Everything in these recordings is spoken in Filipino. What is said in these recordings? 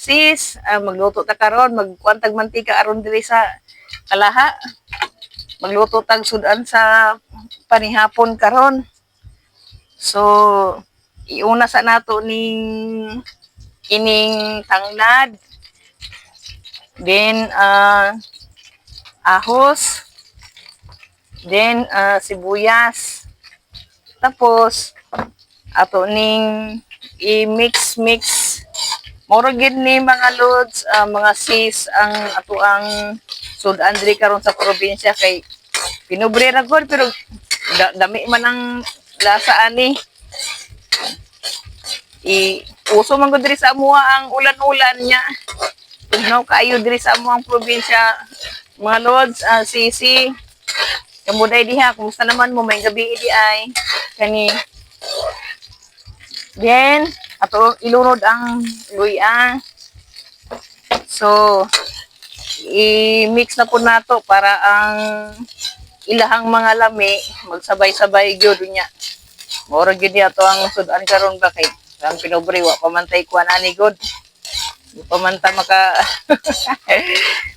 sis, magluto ta karon, magkuan tag mantika aron diri sa kalaha. Magluto tag sudan sa panihapon karon. So, iuna sa nato ning ining tanglad. Then, ahos. Then, sibuyas. Tapos, ato ning i-mix. Moro gid ni mga lods, mga sis, ang ato ang sudan diri karon sa probinsya kay pinobre ra gud pero dami man ang lasa ani. Uso man gud diri sa amuha ang ulan-ulan nya. Tugnaw kaayo diri sa amuang probinsya. Mga lods, sisi, kamuday diha, kumusta naman mo? May gabi di ay. Kani. Then, ato ilunod ang luya. So, i-mix na po nato para ang ilahang mga lami magsabay-sabay gyud nya. Moro gyud ato ang sudan karon ba kay ang pinobre wa pamantay kuan ani god. Di pamanta maka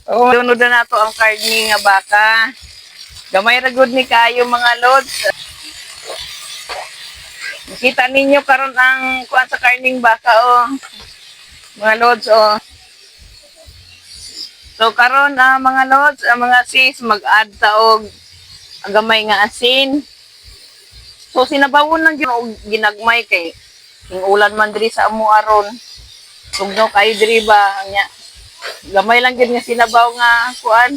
ilunod na nato ang karne nga baka. Gamay ra gud ni kayo mga lods. Kita ninyo karon ang kuan sa karning baka mga lods So karon mga lods, mga sis mag-add ta og gamay nga asin. So sinabawon lang gyud og ginagmay kay ing ulan man diri sa amo aron. Tugnaw kayo diri ba nya. Gamay lang gyud nga sinabaw nga kuan.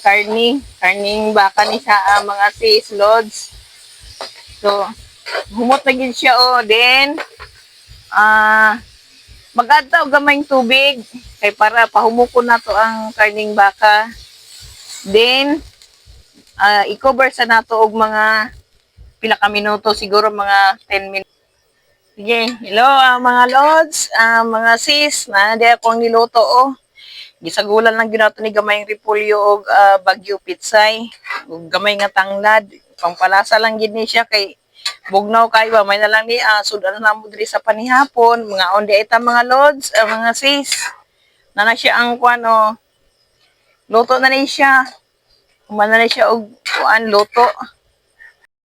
Karning baka ni sa mga sis lods. So, humot na gid siya then mag-add ta og gamayng tubig kay para pahumukon nato ang karning baka. Then i-cover sa nato og mga pila ka minuto, siguro mga 10 minutes. Sige, hello mga lods, mga sis, na di akong niluto Gisagulan lang gyud nato ni gamayng repolyo og bagyo pitsay, ug gamay nga tanglad. Pangpalasa lang gid ni siya kay bugnaw kayo ba may na lang ni sudan na mo diri sa panihapon mga onde ita mga lods mga sis na siya ang kuan luto na ni siya man na siya og kuan luto